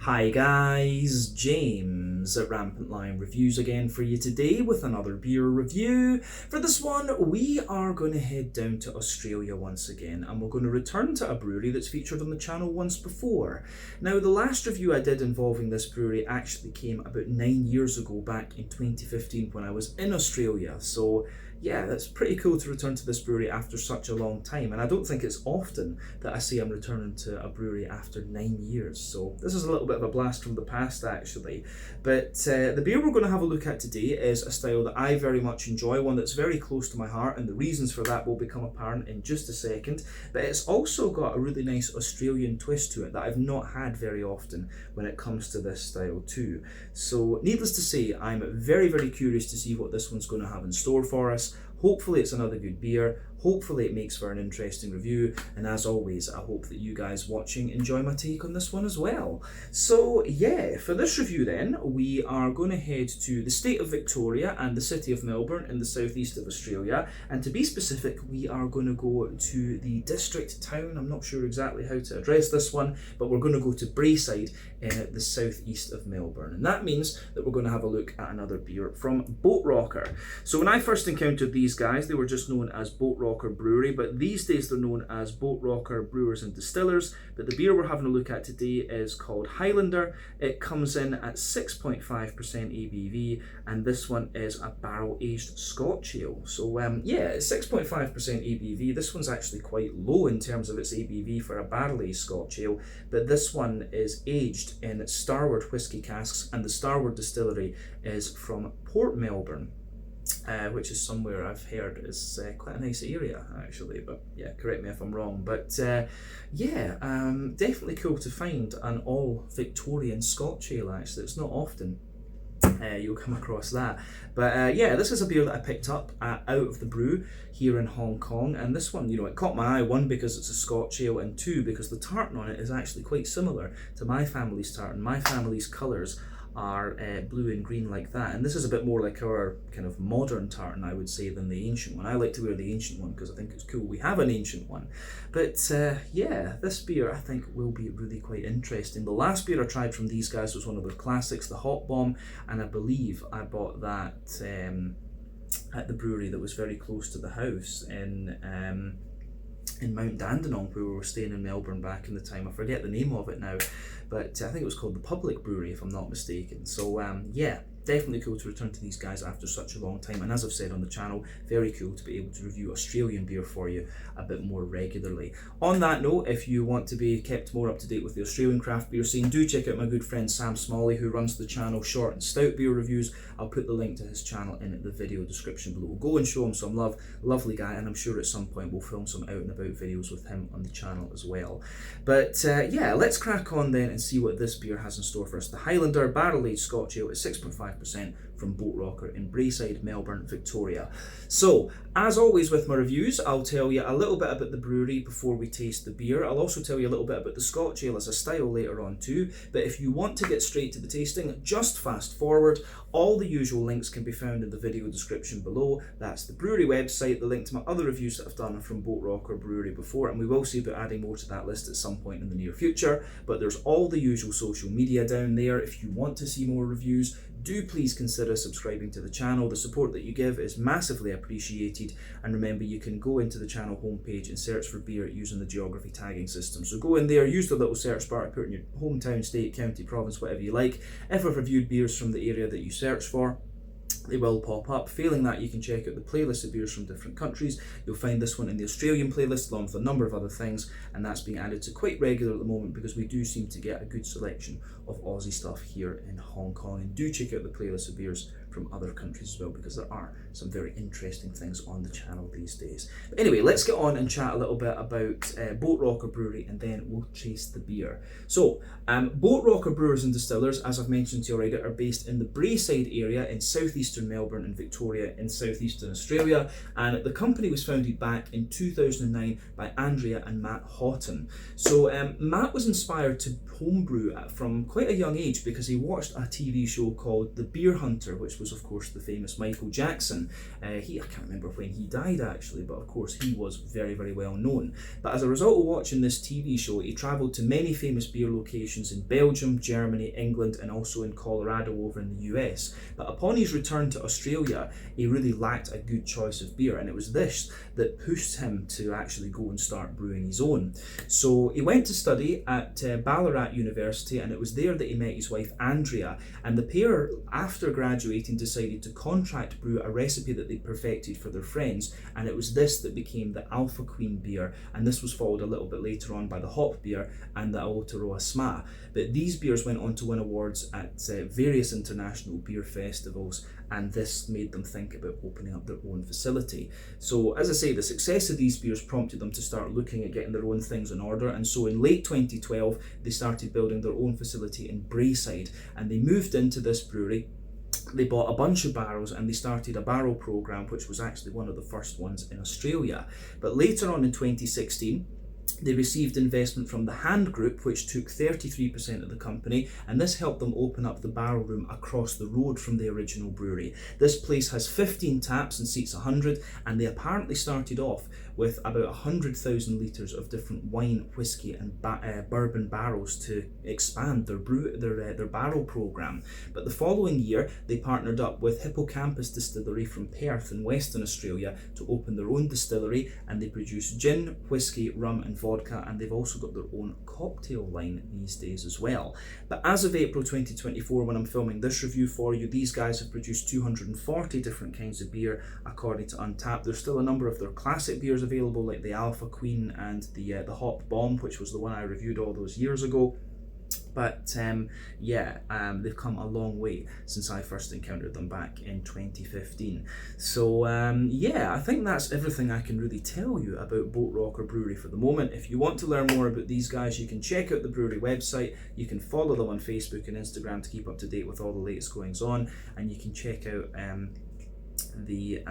Hi guys, James at Rampant Lion Reviews again for you today with another beer review. For this one, we are going to head down to Australia once again, and we're going to return to a brewery that's featured on the channel once before. Now, the last review I did involving this brewery actually came about 9 years ago, back in 2015 when I was in Australia. So yeah, that's pretty cool to return to this brewery after such a long time, and I don't think it's often that I say I'm returning to a brewery after 9 years, so this is a little bit of a blast from the past actually. But the beer we're going to have a look at today is a style that I very much enjoy, one that's very close to my heart, and the reasons for that will become apparent in just a second. But it's also got a really nice Australian twist to it that I've not had very often when it comes to this style too. So needless to say, I'm very curious to see what this one's going to have in store for us. Hopefully it's another good beer, hopefully it makes for an interesting review, and as always I hope that you guys watching enjoy my take on this one as well. So yeah, for this review then, we are going to head to the state of Victoria and the city of Melbourne in the southeast of Australia, and to be specific we are going to go to the district town. I'm not sure exactly how to address this one, but we're going to go to Braeside in the southeast of Melbourne, and that means that we're going to have a look at another beer from Boatrocker. So when I first encountered these guys, they were just known as Boatrocker Brewery, but these days they're known as Boatrocker Brewers and Distillers. But the beer we're having a look at today is called Highlander. It comes in at 6.5% ABV, and this one is a barrel-aged Scotch ale. So yeah, it's 6.5% ABV. This one's actually quite low in terms of its ABV for a barrel-aged Scotch ale, but this one is aged in Starward whiskey casks, and the Starward distillery is from Port Melbourne. Which is somewhere I've heard is quite a nice area actually, but yeah, correct me if I'm wrong. But yeah, definitely cool to find an all Victorian Scotch ale actually. It's not often you'll come across that. But yeah, this is a beer that I picked up out of the brew here in Hong Kong, and this one, you know, it caught my eye, one because it's a Scotch ale, and two because the tartan on it is actually quite similar to my family's tartan. My family's colours are blue and green like that, and this is a bit more like our kind of modern tartan, I would say, than the ancient one. I like to wear the ancient one because I think it's cool. We have an ancient one. But yeah, this beer I think will be really quite interesting. The last beer I tried from these guys was one of their classics, the Hot Bomb, and I believe I bought that at the brewery that was very close to the house in Mount Dandenong, where we were staying in Melbourne back in the time. I forget the name of it now, but I think it was called the Public Brewery if I'm not mistaken. So yeah, definitely cool to return to these guys after such a long time, and as I've said on the channel, very cool to be able to review Australian beer for you a bit more regularly. On that note, if you want to be kept more up to date with the Australian craft beer scene, do check out my good friend Sam Smalley, who runs the channel Short and Stout Beer Reviews. I'll put the link to his channel in the video description below. Go and show him some love, lovely guy, and I'm sure at some point we'll film some out and about videos with him on the channel as well. But yeah, let's crack on then and see what this beer has in store for us. The Highlander barrel-aged Scotch ale is 6.5% from Boatrocker in Braeside, Melbourne, Victoria. So, as always with my reviews, I'll tell you a little bit about the brewery before we taste the beer. I'll also tell you a little bit about the Scotch ale as a style later on too, but if you want to get straight to the tasting, just fast forward. All the usual links can be found in the video description below. That's the brewery website, the link to my other reviews that I've done from Boatrocker Brewery before, and we will see about adding more to that list at some point in the near future. But there's all the usual social media down there. If you want to see more reviews, do please consider subscribing to the channel. The support that you give is massively appreciated, and remember, you can go into the channel homepage and search for beer using the geography tagging system. So go in there, use the little search bar to put in your hometown, state, county, province, whatever you like. If I've reviewed beers from the area that you search for, they will pop up. Failing that, you can check out the playlist of beers from different countries. You'll find this one in the Australian playlist along with a number of other things, and that's being added to quite regular at the moment because we do seem to get a good selection of Aussie stuff here in Hong Kong. And do check out the playlist of beers from other countries as well, because there are some very interesting things on the channel these days. But anyway, let's get on and chat a little bit about Boatrocker Brewery, and then we'll taste the beer. So, Boatrocker Brewers and Distillers, as I've mentioned to you already, are based in the Braeside area in southeastern Melbourne and Victoria in southeastern Australia, and the company was founded back in 2009 by Andrea and Matt Houghton. So Matt was inspired to homebrew from quite a young age because he watched a TV show called The Beer Hunter, which was of course the famous Michael Jackson. I can't remember when he died actually, but of course he was very, very well known. But as a result of watching this TV show, he travelled to many famous beer locations in Belgium, Germany, England, and also in Colorado over in the US. But upon his return to Australia, he really lacked a good choice of beer, and it was this that pushed him to actually go and start brewing his own. So he went to study at Ballarat University, and it was there that he met his wife Andrea, and the pair, after graduating, decided to contract brew a recipe that they perfected for their friends, and it was this that became the Alpha Queen beer, and this was followed a little bit later on by the Hop beer and the Aotearoa Sma. But these beers went on to win awards at various international beer festivals, and this made them think about opening up their own facility. So as I say, the success of these beers prompted them to start looking at getting their own things in order, and so in late 2012 they started building their own facility in Braeside, and they moved into this brewery. They bought a bunch of barrels and they started a barrel program, which was actually one of the first ones in Australia. But later on in 2016, they received investment from the Hand Group, which took 33% of the company, and this helped them open up the barrel room across the road from the original brewery. This place has 15 taps and seats 100, and they apparently started off with about 100,000 litres of different wine, whiskey and bourbon barrels to expand their barrel program. But the following year they partnered up with Hippocampus Distillery from Perth in Western Australia to open their own distillery, and they produce gin, whiskey, rum and vodka, and they've also got their own cocktail line these days as well. But as of April 2024, when I'm filming this review for you, these guys have produced 240 different kinds of beer according to Untappd. There's still a number of their classic beers available, like the Alpha Queen and the Hop Bomb, which was the one I reviewed all those years ago. But they've come a long way since I first encountered them back in 2015. So I think that's everything I can really tell you about Boatrocker Brewery for the moment. If you want to learn more about these guys, you can check out the brewery website, you can follow them on Facebook and Instagram to keep up to date with all the latest goings on, and you can check out the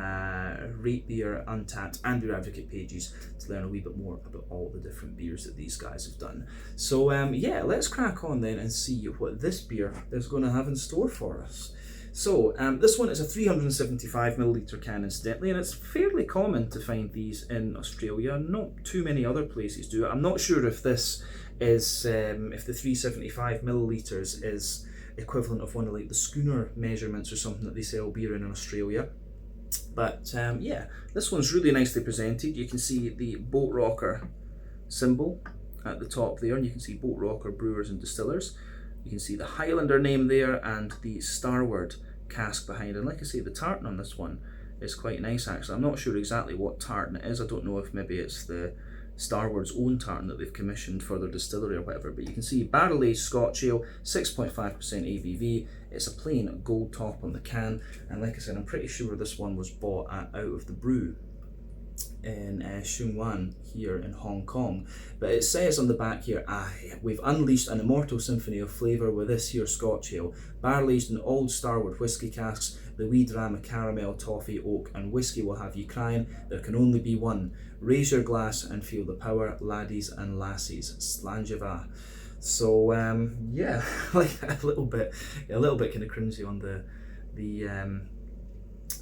Rate Beer, Untappd and Beer Advocate pages to learn a wee bit more about all the different beers that these guys have done. So let's crack on then and see what this beer is going to have in store for us. So this one is a 375ml can incidentally, and it's fairly common to find these in Australia. Not too many other places do it. I'm not sure if this is if the 375ml is equivalent of one of like the schooner measurements or something that they sell beer in Australia. But this one's really nicely presented. You can see the Boatrocker symbol at the top there, and you can see Boatrocker Brewers and Distillers. You can see the Highlander name there and the Starward cask behind. And like I say, the tartan on this one is quite nice actually. I'm not sure exactly what tartan it is. I don't know if maybe it's the Starward's own tartan that they've commissioned for their distillery or whatever, but you can see barrel aged Scotch ale, 6.5% ABV. It's a plain gold top on the can, and like I said, I'm pretty sure this one was bought at Out of the Brew in Sheung Wan here in Hong Kong. But it says on the back here, we've unleashed an immortal symphony of flavour with this here Scotch ale, barrel aged in old Starward whisky casks. The wee dram of caramel, toffee, oak and whiskey will have you crying. There can only be one. Raise your glass and feel the power, laddies and lassies. Slàinte. So like a little bit kind of cringy on the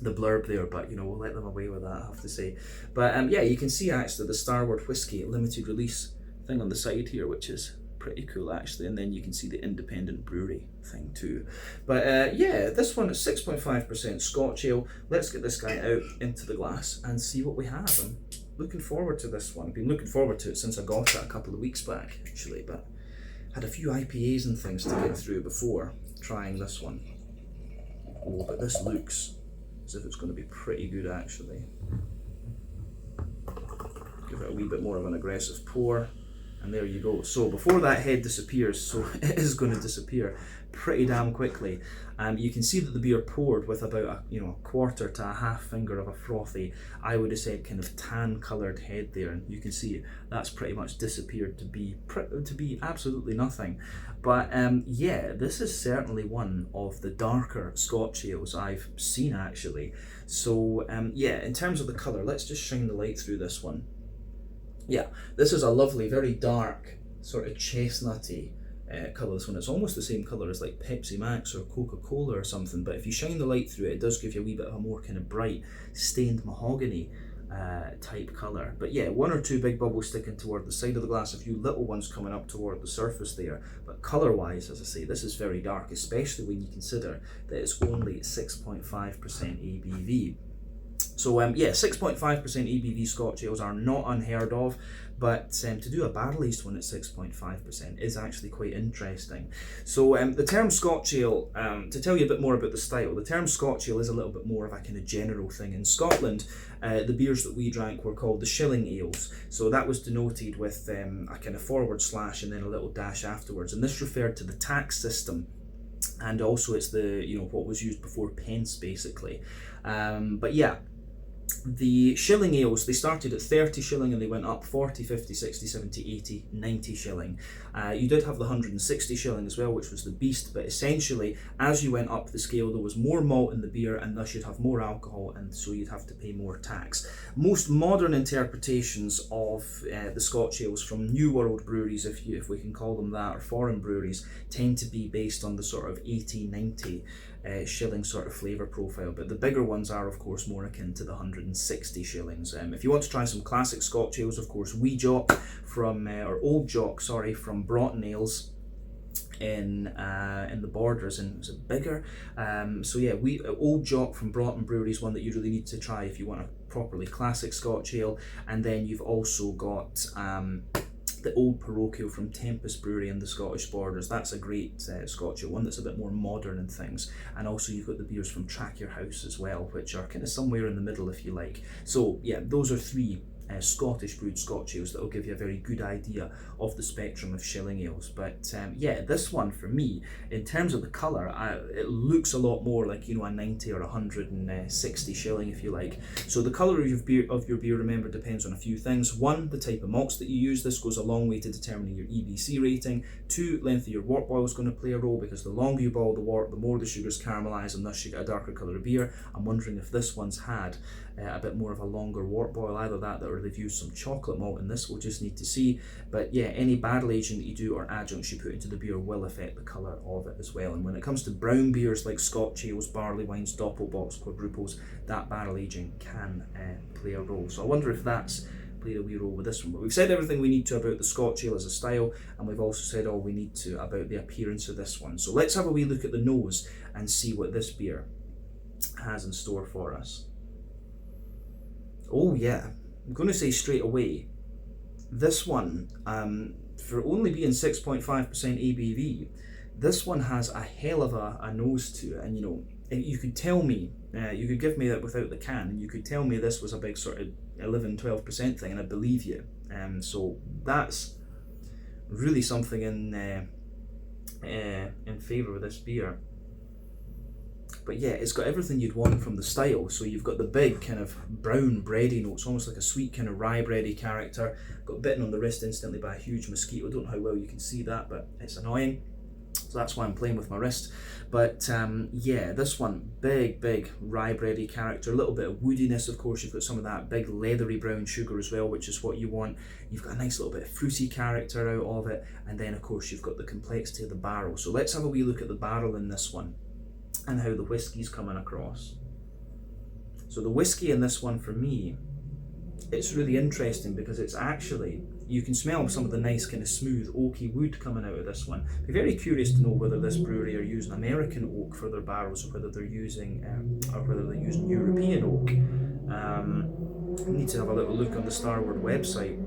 blurb there, but we'll let them away with that, I have to say. But you can see actually the Starward Whiskey limited release thing on the side here, which is pretty cool actually, and then you can see the independent brewery thing too. But this one is 6.5% Scotch ale. Let's get this guy out into the glass and see what we have. I'm looking forward to this one. I've been looking forward to it since I got it a couple of weeks back actually, but had a few IPAs and things to get through before trying this one. Oh, but this looks as if it's going to be pretty good actually. Give it a wee bit more of an aggressive pour, and there you go. So before that head disappears, so it is going to disappear pretty damn quickly, you can see that the beer poured with about a quarter to a half finger of a frothy, I would have said kind of tan coloured head there, and you can see that's pretty much disappeared to be absolutely nothing. But this is certainly one of the darker Scotch ales I've seen actually. So in terms of the colour, let's just shine the light through this one. Yeah, this is a lovely, very dark, sort of chestnutty colour this one. It's almost the same colour as like Pepsi Max or Coca-Cola or something, but if you shine the light through it, it does give you a wee bit of a more kind of bright stained mahogany type colour. But yeah, one or two big bubbles sticking toward the side of the glass, a few little ones coming up toward the surface there. But colour wise, as I say, this is very dark, especially when you consider that it's only 6.5% ABV. So yeah, 6.5% ABV Scotch ales are not unheard of, but to do a barrel aged one at 6.5% is actually quite interesting. So the term Scotch ale, to tell you a bit more about the style, the term Scotch ale is a little bit more of a kind of general thing. In Scotland, the beers that we drank were called the shilling ales. So that was denoted with a kind of forward slash and then a little dash afterwards. And this referred to the tax system. And also it's the, what was used before pence basically. But yeah, the shilling ales, they started at 30 shilling and they went up 40, 50, 60, 70, 80, 90 shilling. You did have the 160 shilling as well, which was the beast, but essentially as you went up the scale there was more malt in the beer and thus you'd have more alcohol and so you'd have to pay more tax. Most modern interpretations of the Scotch ales from New World breweries, if we can call them that, or foreign breweries, tend to be based on the sort of 80, 90 shilling sort of flavour profile, but the bigger ones are of course more akin to the 160 shillings. If you want to try some classic Scotch ales, of course Wee Jock from, or Old Jock, sorry, from Broughton Ales in the Borders, and was it Bigger? So yeah, Old Jock from Broughton Brewery is one that you really need to try if you want a properly classic Scotch ale. And then you've also got the Old Parochial from Tempest Brewery in the Scottish Borders. That's a great Scotch ale, one that's a bit more modern and things. And also you've got the beers from Track Your House as well, which are kind of somewhere in the middle if you like. So yeah, those are three Scottish brewed Scotch ales that will give you a very good idea of the spectrum of shilling ales. But yeah, this one for me, in terms of the colour, it looks a lot more like, a 90 or 160 shilling if you like. So the colour of your beer, remember, depends on a few things. One, the type of malts that you use. This goes a long way to determining your EBC rating. Two, length of your wort boil is going to play a role, because the longer you boil the wort, the more the sugars caramelise and thus you get a darker colour of beer. I'm wondering if this one's had a bit more of a longer wort boil, either that or they've used some chocolate malt in this, we'll just need to see. But yeah, any barrel aging that you do or adjuncts you put into the beer will affect the colour of it as well. And when it comes to brown beers like Scotch ales, barley wines, doppelbocks, quadruples, that barrel aging can play a role. So I wonder if that's played a wee role with this one. But we've said everything we need to about the Scotch ale as a style, and we've also said all we need to about the appearance of this one. So let's have a wee look at the nose and see what this beer has in store for us. Oh yeah, I'm going to say straight away, this one, for only being 6.5% ABV, this one has a hell of a nose to it. And you could tell me, you could give me that without the can, and you could tell me this was a big sort of 11-12% thing, and I'd believe you. So that's really something in favour of this beer. But yeah, it's got everything you'd want from the style. So you've got the big kind of brown bready notes, almost like a sweet kind of rye bready character. Got bitten on the wrist instantly by a huge mosquito. I don't know how well you can see that, but it's annoying. So that's why I'm playing with my wrist. But yeah, this one, big rye bready character, a little bit of woodiness. Of course, you've got some of that big leathery brown sugar as well, which is what you want. You've got a nice little bit of fruity character out of it. And then of course you've got the complexity of the barrel. So let's have a wee look at the barrel in this one and how the whiskey's coming across. So the whiskey in this one, for me, it's really interesting because it's actually, you can smell some of the nice kind of smooth oaky wood coming out of this one. Be very curious to know whether this brewery are using American oak for their barrels, or whether they're using European oak. I need to have a little look on the Starward website.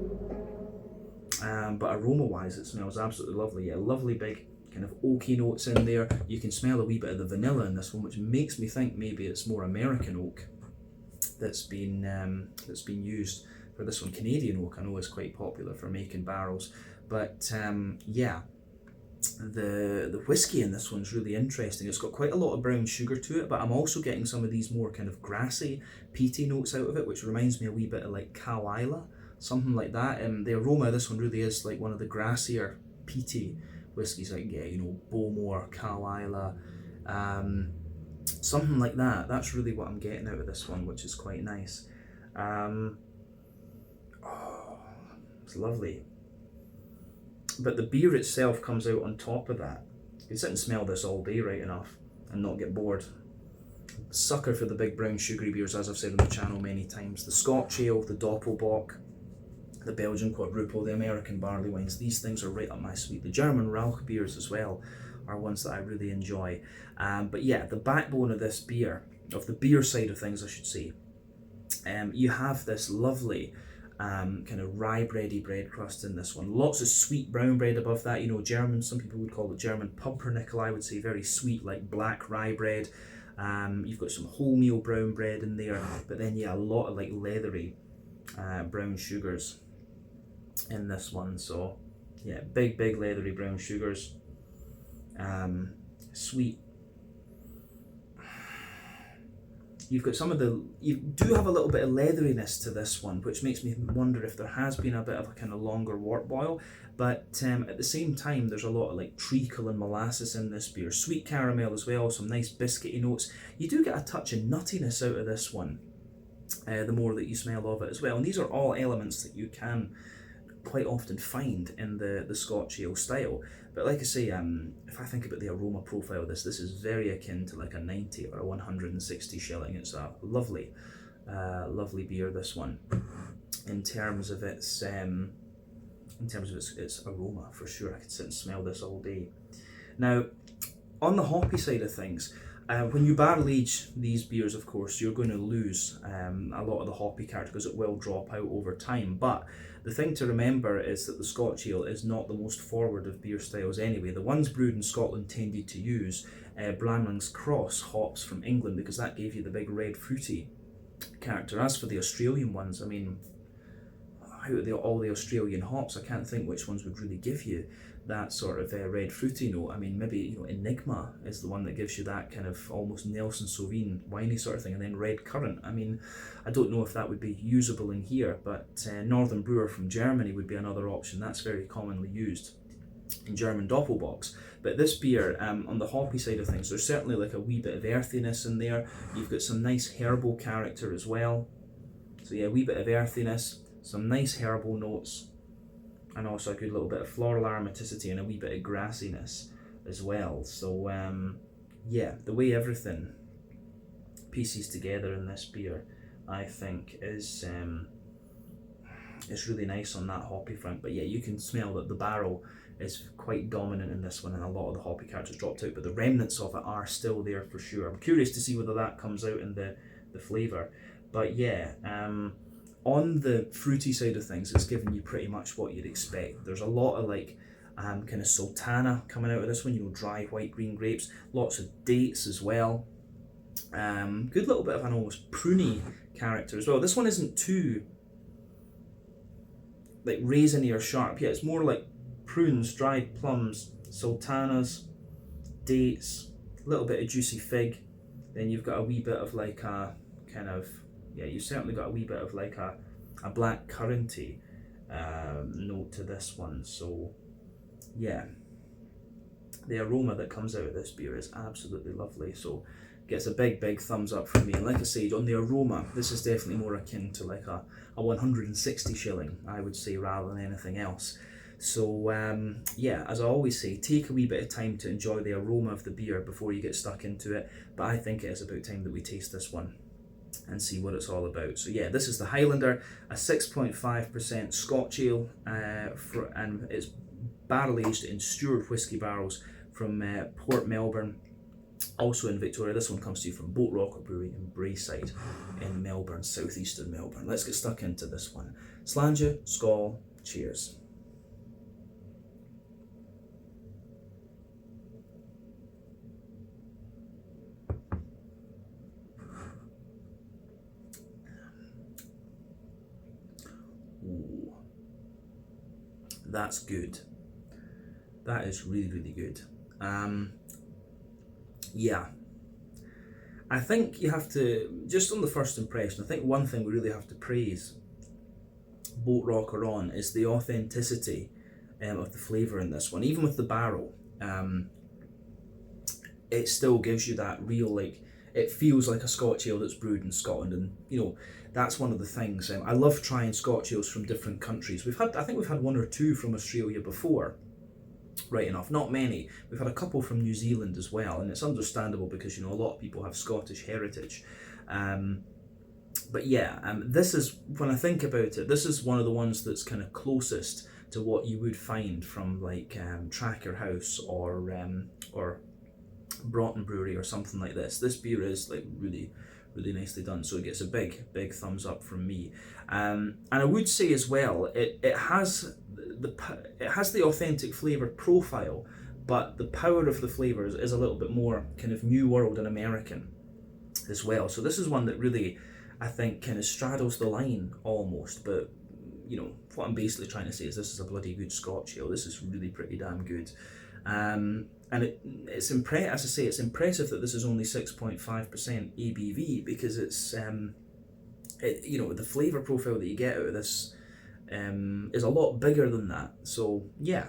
But aroma wise, it smells absolutely lovely. Yeah, lovely big kind of oaky notes in there. You can smell a wee bit of the vanilla in this one, which makes me think maybe it's more American oak that's been used for this one. Canadian oak I know is quite popular for making barrels, but yeah, the whiskey in this one's really interesting. It's got quite a lot of brown sugar to it, but I'm also getting some of these more kind of grassy, peaty notes out of it, which reminds me a wee bit of like Cow Isla, something like that. The aroma of this one really is like one of the grassier, peaty whiskies I can get, Bowmore, Cow Isla, something like that. That's really what I'm getting out of this one, which is quite nice. Oh, it's lovely. but the beer itself comes out on top of that. You can sit and smell this all day right enough and not get bored. Sucker for the big brown sugary beers, as I've said on the channel many times. The Scotch ale, the Doppelbock, the Belgian quadruple, the American barley wines, these things are right up my street. The German Rauch beers as well are ones that I really enjoy. But yeah, the backbone of this beer, of the beer side of things I should say, you have this lovely kind of rye bready bread crust in this one. Lots of sweet brown bread above that. You know, German, some people would call it German pumpernickel, I would say, very sweet, like black rye bread. You've got some wholemeal brown bread in there, but then yeah, a lot of like leathery brown sugars in this one. So yeah, big leathery brown sugars, sweet. You've got you do have a little bit of leatheriness to this one, which makes me wonder if there has been a bit of a kind of longer wort boil. But at the same time, there's a lot of like treacle and molasses in this beer. Sweet caramel as well, some nice biscuity notes. You do get a touch of nuttiness out of this one, the more that you smell of it as well. And these are all elements that you can quite often find in the Scotch ale style. But like I say, if I think about the aroma profile of this is very akin to like a 90 or a 160 shilling. It's a lovely, lovely beer, this one, in terms of its its aroma, for sure. I could sit and smell this all day. Now, on the hoppy side of things, when you barrel age these beers, of course, you're going to lose a lot of the hoppy character because it will drop out over time. But the thing to remember is that the Scotch ale is not the most forward of beer styles anyway. The ones brewed in Scotland tended to use Bramling's Cross hops from England because that gave you the big red fruity character. As for the Australian ones, I mean, out of all the Australian hops, I can't think which ones would really give you that sort of red fruity note. I mean, maybe, you know, Enigma is the one that gives you that kind of almost Nelson Sauvin winey sort of thing, and then Red Currant. I mean, I don't know if that would be usable in here, but Northern Brewer from Germany would be another option. That's very commonly used in German Doppelbocks. But this beer, on the hoppy side of things, there's certainly like a wee bit of earthiness in there. You've got some nice herbal character as well. So yeah, a wee bit of earthiness, some nice herbal notes, and also a good little bit of floral aromaticity and a wee bit of grassiness as well. So yeah, the way everything pieces together in this beer, I think, is really nice on that hoppy front. But yeah, you can smell that the barrel is quite dominant in this one, and a lot of the hoppy characters dropped out, but the remnants of it are still there for sure. I'm curious to see whether that comes out in the flavour. But yeah, on the fruity side of things, it's giving you pretty much what you'd expect. There's a lot of like kind of sultana coming out of this one, you know, dry white green grapes, lots of dates as well. Good little bit of an almost pruny character as well. This one isn't too like raisiny or sharp. Yeah, it's more like prunes, dried plums, sultanas, dates, a little bit of juicy fig. Then you've got a wee bit of like a kind of, yeah, you've certainly got a wee bit of like a black curranty note to this one. So yeah, the aroma that comes out of this beer is absolutely lovely. So gets a big thumbs up from me. And like I said, on the aroma, this is definitely more akin to like a 160 shilling, I would say, rather than anything else. So yeah, as I always say, take a wee bit of time to enjoy the aroma of the beer before you get stuck into it. But I think it is about time that we taste this one and see what it's all about. So yeah, this is the Highlander, a 6.5% Scotch ale, and it's barrel aged in Stewart whisky barrels from Port Melbourne, also in Victoria. This one comes to you from Boatrocker Brewery in Braeside in Melbourne, southeastern Melbourne. Let's get stuck into this one. Slàinte, skål, cheers. Ooh, that's good. That is really good. Yeah, I think you have to, just on the first impression, I think one thing we really have to praise Boatrocker on is the authenticity of the flavour in this one. Even with the barrel, it still gives you that real, like, it feels like a Scotch ale that's brewed in Scotland. And you know, that's one of the things. I love trying Scotch ales from different countries. I think we've had one or two from Australia before, right enough. Not many. We've had a couple from New Zealand as well, and it's understandable because, you know, a lot of people have Scottish heritage. But yeah, this is, when I think about it, this is one of the ones that's kind of closest to what you would find from like Tracker House or Broughton Brewery or something like this. This beer is like really nicely done, so it gets a big thumbs up from me. And I would say as well, it has the authentic flavour profile, but the power of the flavours is a little bit more kind of New World and American as well. So this is one that really, I think, kind of straddles the line almost. But you know, what I'm basically trying to say is this is a bloody good Scotch ale. This is really pretty damn good. And it's impressive that this is only 6.5% ABV, because it's you know, the flavour profile that you get out of this is a lot bigger than that. So yeah,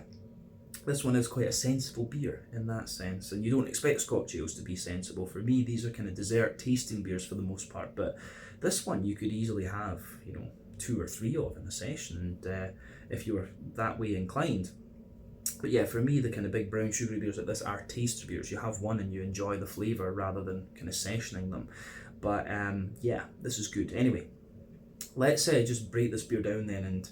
this one is quite a sensible beer in that sense, and you don't expect Scotch ales to be sensible. For me, these are kind of dessert tasting beers for the most part, but this one you could easily have, you know, 2 or 3 of in a session, and if you were that way inclined. But yeah, for me, the kind of big brown sugary beers like this are taster beers. You have one and you enjoy the flavour rather than kind of sessioning them. But yeah, this is good. Anyway, let's just break this beer down then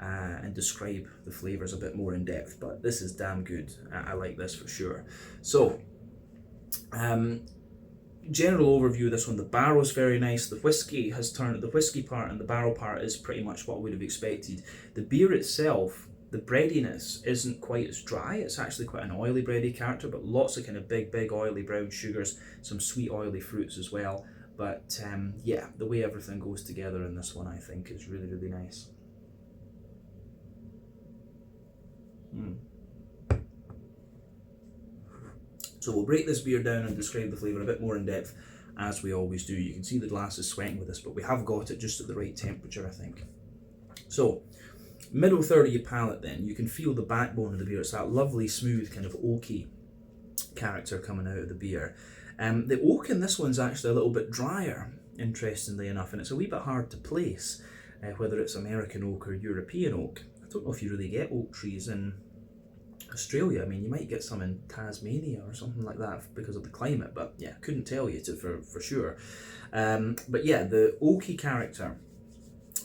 and describe the flavours a bit more in depth. But this is damn good. I like this for sure. So, general overview of this one. The barrel's very nice. The whiskey has turned, the whiskey part and the barrel part is pretty much what I would have expected. The beer itself, the breadiness isn't quite as dry. It's actually quite an oily bready character, but lots of kind of big oily brown sugars, some sweet oily fruits as well. But yeah, the way everything goes together in this one, I think, is really nice. So we'll break this beer down and describe the flavour a bit more in depth, as we always do. You can see the glass is sweating with this, but we have got it just at the right temperature, I think. So, middle third of your palate then, you can feel the backbone of the beer. It's that lovely, smooth, kind of oaky character coming out of the beer. The oak in this one's actually a little bit drier, interestingly enough, and it's a wee bit hard to place, whether it's American oak or European oak. I don't know if you really get oak trees in Australia. I mean, you might get some in Tasmania or something like that because of the climate, but yeah, couldn't tell you for sure. But yeah, the oaky character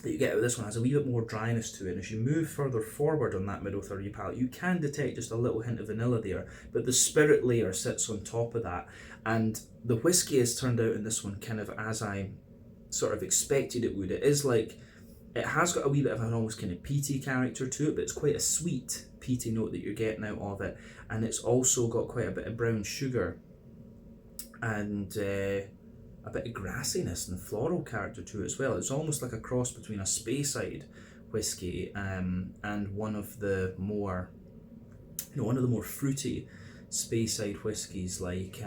that you get out of this one has a wee bit more dryness to it, and as you move further forward on that middle third of your palate, you can detect just a little hint of vanilla there, but the spirit layer sits on top of that, and the whiskey has turned out in this one kind of as I sort of expected it would. It is like, it has got a wee bit of an almost kind of peaty character to it, but it's quite a sweet peaty note that you're getting out of it, and it's also got quite a bit of brown sugar and a bit of grassiness and floral character to it as well. It's almost like a cross between a Speyside whiskey and one of the more, one of the more fruity Speyside whiskies, like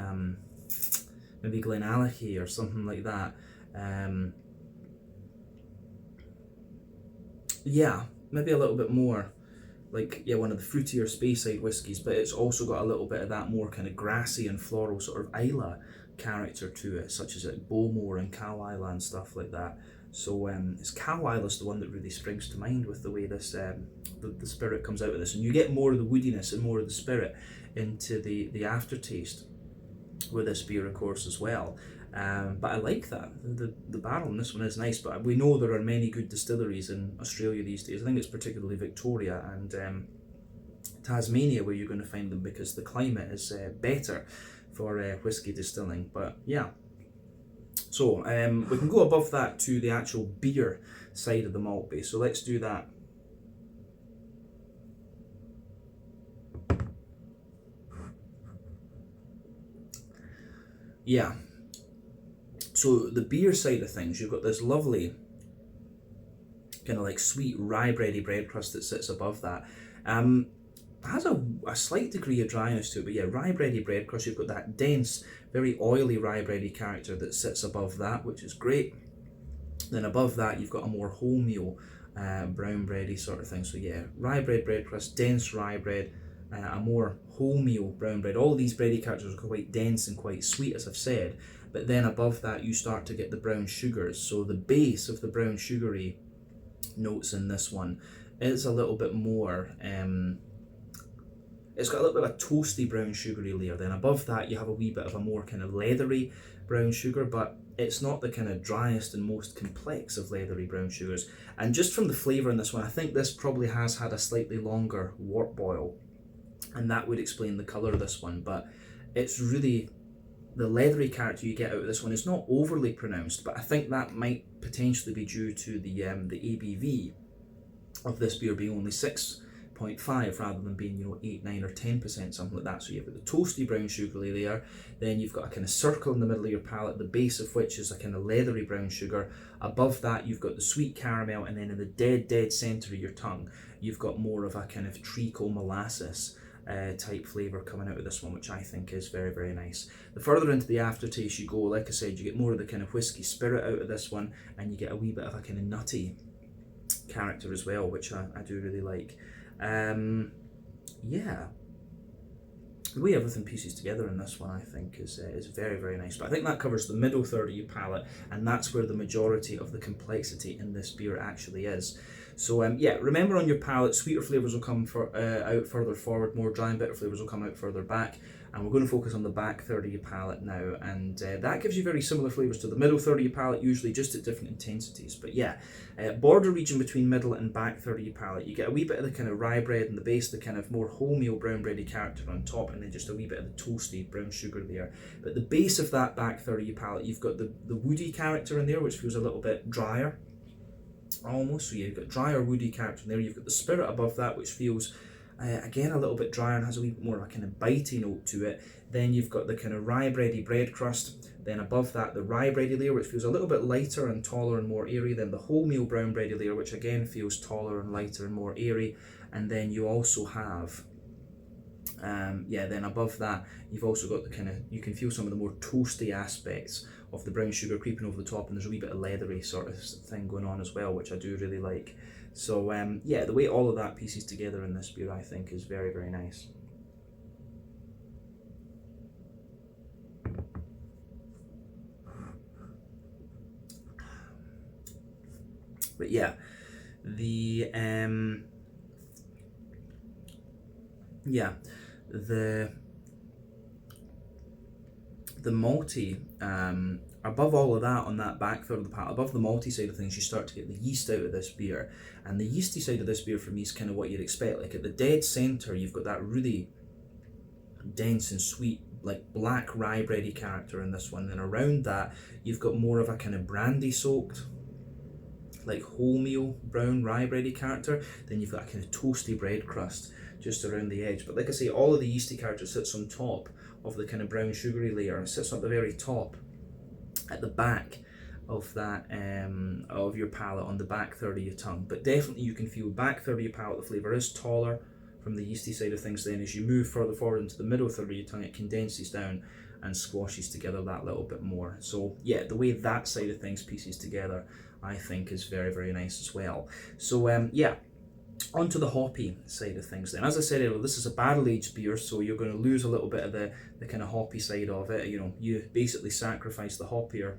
maybe Glenallachie or something like that. Yeah, maybe a little bit more like, yeah, one of the fruitier Speyside whiskies, but it's also got a little bit of that more kind of grassy and floral sort of Islay character to it, such as like Bowmore and Carlisle and stuff like that. So it's Carlisle is the one that really springs to mind with the way this the spirit comes out of this, and you get more of the woodiness and more of the spirit into the aftertaste with this beer, of course, as well. But I like that. The barrel in this one is nice, but we know there are many good distilleries in Australia these days. I think it's particularly Victoria and Tasmania where you're going to find them, because the climate is better for whiskey distilling. But yeah, so we can go above that to the actual beer side of the malt base. So let's do that. Yeah. So the beer side of things, you've got this lovely kind of like sweet rye bready bread crust that sits above that. Has a slight degree of dryness to it, but yeah, rye bready bread crust. You've got that dense, very oily rye bready character that sits above that, which is great. Then above that, you've got a more wholemeal brown bready sort of thing. So yeah, rye bread crust, dense rye bread, a more wholemeal brown bread. All these bready characters are quite dense and quite sweet, as I've said. But then above that, you start to get the brown sugars. So the base of the brown sugary notes in this one is a little bit more it's got a little bit of a toasty brown sugary layer. Then above that you have a wee bit of a more kind of leathery brown sugar, but it's not the kind of driest and most complex of leathery brown sugars. And just from the flavour in this one, I think this probably has had a slightly longer wort boil, and that would explain the colour of this one. But it's really, the leathery character you get out of this one is not overly pronounced, but I think that might potentially be due to the ABV of this beer being only 6.5 rather than being, you know, 8, 9 or 10%, something like that. So you've got the toasty brown sugary layer, then you've got a kind of circle in the middle of your palate, the base of which is a kind of leathery brown sugar. Above that you've got the sweet caramel, and then in the dead centre of your tongue you've got more of a kind of treacle molasses type flavour coming out of this one, which I think is very, very nice. The further into the aftertaste you go, like I said, you get more of the kind of whiskey spirit out of this one, and you get a wee bit of a kind of nutty character as well, which I do really like. Yeah, the way everything pieces together in this one, I think, is very, very nice. But I think that covers the middle third of your palate, and that's where the majority of the complexity in this beer actually is. So yeah, remember on your palate, sweeter flavours will come out further forward, more dry and bitter flavours will come out further back. And we're going to focus on the back third of your palate now, and that gives you very similar flavours to the middle third of your palate, usually just at different intensities. But yeah, border region between middle and back third of your palate, you get a wee bit of the kind of rye bread in the base, the kind of more wholemeal brown bready character on top, and then just a wee bit of the toasty brown sugar there. But the base of that back third of your palate, you've got the woody character in there, which feels a little bit drier, almost. So you've got drier woody character in there. You've got the spirit above that, which feels again a little bit drier and has a wee bit more of a kind of bitey note to it. Then you've got the kind of rye bready bread crust. Then above that the rye bready layer, which feels a little bit lighter and taller and more airy. Then the wholemeal brown bready layer, which again feels taller and lighter and more airy. And then you also have then above that you've also got the kind of, you can feel some of the more toasty aspects of the brown sugar creeping over the top, and there's a wee bit of leathery sort of thing going on as well, which I do really like. So yeah, the way all of that pieces together in this beer, I think, is very, very nice. But yeah, the malty, above all of that, on that back third of the palate, above the malty side of things, you start to get the yeast out of this beer. And the yeasty side of this beer for me is kind of what you'd expect. Like at the dead centre, you've got that really dense and sweet, like black rye bready character in this one. Then around that, you've got more of a kind of brandy soaked, like wholemeal brown rye bready character. Then you've got a kind of toasty bread crust just around the edge. But like I say, all of the yeasty character sits on top of the kind of brown sugary layer, and sits at the very top at the back of that of your palate, on the back third of your tongue. But definitely you can feel back third of your palate, the flavour is taller from the yeasty side of things. Then as you move further forward into the middle third of your tongue, it condenses down and squashes together that little bit more. So yeah, the way that side of things pieces together, I think, is very, very nice as well. So yeah, onto the hoppy side of things then. As I said earlier, this is a barrel-aged beer, so you're going to lose a little bit of the kind of hoppy side of it. You know, you basically sacrifice the hoppier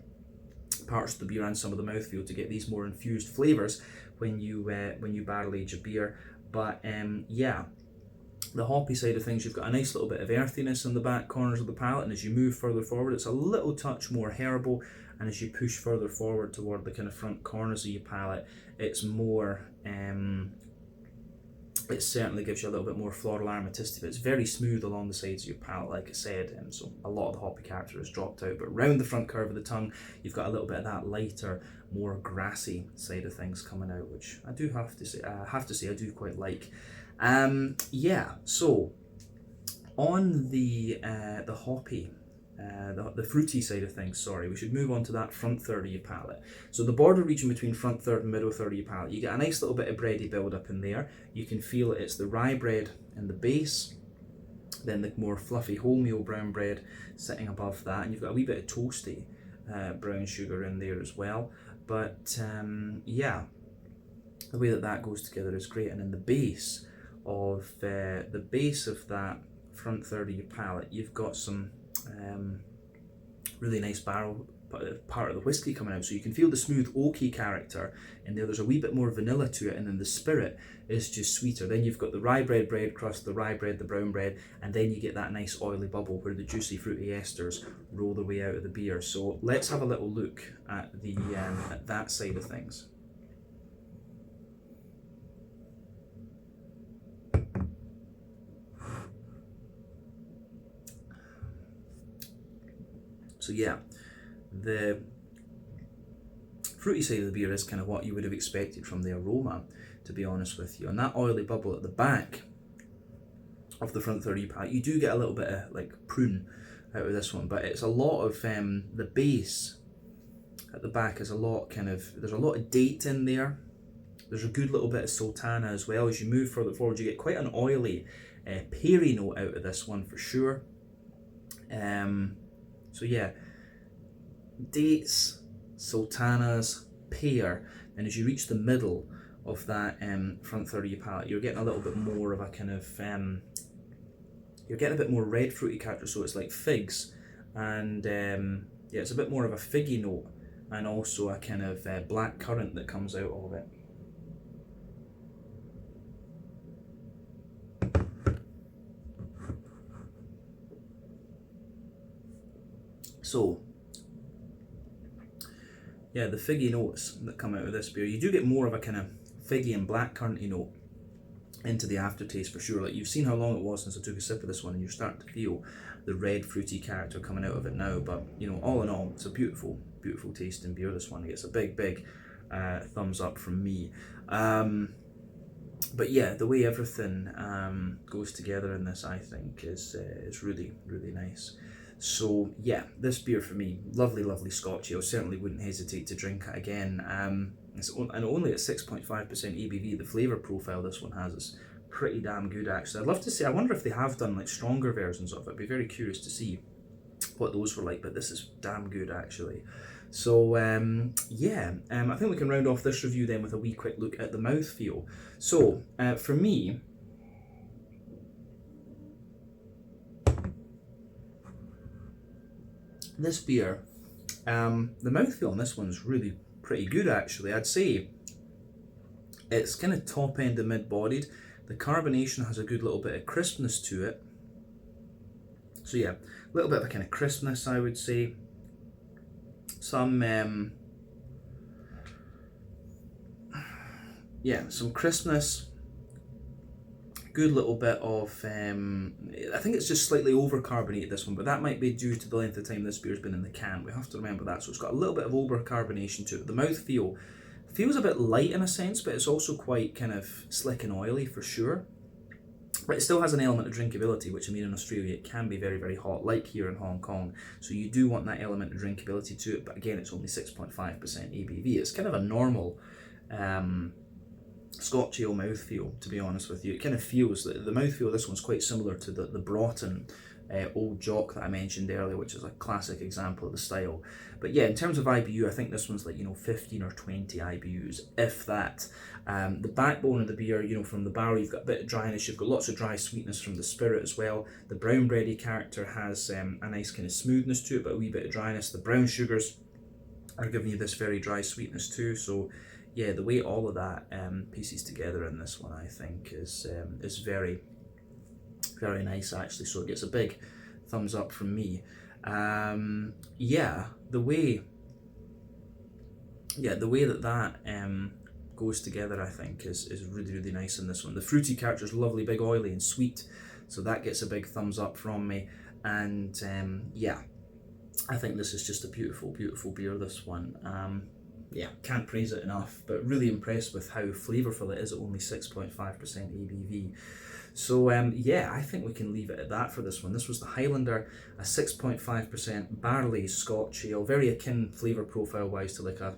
parts of the beer and some of the mouthfeel to get these more infused flavours when you barrel-age a beer. But yeah, the hoppy side of things, you've got a nice little bit of earthiness in the back corners of the palate, and as you move further forward, it's a little touch more herbal, and as you push further forward toward the kind of front corners of your palate, it's more it certainly gives you a little bit more floral aromaticity, but it's very smooth along the sides of your palate, like I said, so a lot of the hoppy character has dropped out. But round the front curve of the tongue, you've got a little bit of that lighter, more grassy side of things coming out, which I do have to say I do quite like. Yeah, so on the hoppy, the fruity side of things, sorry, we should move on to that front third of your palate. So the border region between front third and middle third of your palate, you get a nice little bit of bready build up in there. You can feel it's the rye bread in the base, then the more fluffy wholemeal brown bread sitting above that, and you've got a wee bit of toasty brown sugar in there as well. But yeah, the way that goes together is great. And in the base of that front third of your palate, you've got some really nice barrel part of the whiskey coming out. So you can feel the smooth oaky character in there. There's a wee bit more vanilla to it, and then the spirit is just sweeter. Then you've got the rye bread crust, the rye bread, the brown bread, and then you get that nice oily bubble where the juicy fruity esters roll their way out of the beer. So let's have a little look at the at that side of things. So yeah, the fruity side of the beer is kind of what you would have expected from the aroma, to be honest with you. And that oily bubble at the back of the front 30 pack, you do get a little bit of like prune out of this one, but it's a lot of the base at the back is a lot there's a lot of date in there. There's a good little bit of sultana as well. As you move further forward, you get quite an oily peary note out of this one for sure. So yeah, dates, sultanas, pear, and as you reach the middle of that front third of your palate, you're getting a little bit more of a kind of, you're getting a bit more red fruity character, so it's like figs, and yeah, it's a bit more of a figgy note, and also a kind of black currant that comes out of it. So, yeah, the figgy notes that come out of this beer, you do get more of a kind of figgy and black curranty note into the aftertaste for sure. Like, you've seen how long it was since I took a sip of this one, and you're starting to feel the red fruity character coming out of it now. But, you know, all in all, it's a beautiful, beautiful tasting beer, this one. It gets a big, big thumbs up from me. But yeah, the way everything goes together in this, I think, is really, really nice. So yeah, this beer for me, lovely, lovely Scotch ale. Certainly wouldn't hesitate to drink it again. And only at 6.5% ABV, the flavour profile this one has is pretty damn good actually. I'd love to see, I wonder if they have done like stronger versions of it. I'd be very curious to see what those were like, but this is damn good actually. So yeah, I think we can round off this review then with a wee quick look at the mouthfeel. So for me, this beer, the mouthfeel on this one's really pretty good actually. I'd say it's kind of top end to mid-bodied. The carbonation has a good little bit of crispness to it. So yeah, a little bit of a kind of crispness, I would say. Some some crispness. Good little bit of, I think it's just slightly over carbonated this one, but that might be due to the length of time this beer's been in the can. We have to remember that. So it's got a little bit of over carbonation to it. The mouthfeel feels a bit light in a sense, but it's also quite kind of slick and oily for sure. But it still has an element of drinkability, which I mean in Australia it can be very, very hot, like here in Hong Kong. So you do want that element of drinkability to it, but again, it's only 6.5% ABV. It's kind of a normal Scotch ale mouthfeel, to be honest with you. It kind of feels that the mouthfeel of this one's quite similar to the Broughton Old Jock that I mentioned earlier, which is a classic example of the style. But yeah, in terms of IBU, I think this one's like, 15 or 20 IBUs, if that. The backbone of the beer, from the barrel, you've got a bit of dryness, you've got lots of dry sweetness from the spirit as well. The brown bready character has a nice kind of smoothness to it, but a wee bit of dryness. The brown sugars are giving you this very dry sweetness too. So yeah, the way all of that pieces together in this one, I think, is very, very nice actually. So it gets a big thumbs up from me. Yeah, the way that goes together, I think, is really, really nice in this one. The fruity character is lovely, big, oily, and sweet. So that gets a big thumbs up from me. And yeah, I think this is just a beautiful, beautiful beer. This one. Yeah, can't praise it enough, but really impressed with how flavourful it is at only 6.5% ABV. So yeah, I think we can leave it at that for this one. This was the Highlander, a 6.5% barley Scotch ale, very akin flavour profile wise to like a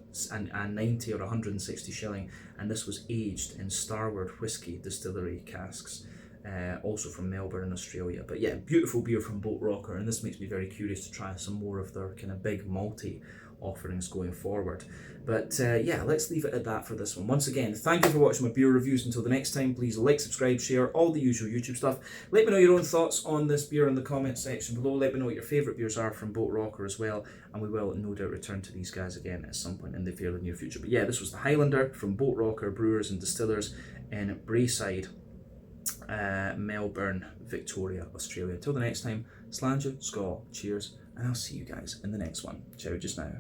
90 or 160 shilling, and this was aged in Starward Whisky Distillery casks. Also from Melbourne in Australia. But yeah, beautiful beer from Boatrocker, and this makes me very curious to try some more of their kind of big malty offerings going forward. But yeah, let's leave it at that for this one. Once again, thank you for watching my beer reviews. Until the next time, please like, subscribe, share, all the usual YouTube stuff. Let me know your own thoughts on this beer in the comment section below. Let me know what your favourite beers are from Boatrocker as well, and we will no doubt return to these guys again at some point in the fairly near future. But yeah, this was the Highlander from Boatrocker Brewers and Distillers in Braeside, Melbourne, Victoria, Australia. Until the next time, slàinte, skål, cheers, and I'll see you guys in the next one. Ciao just now.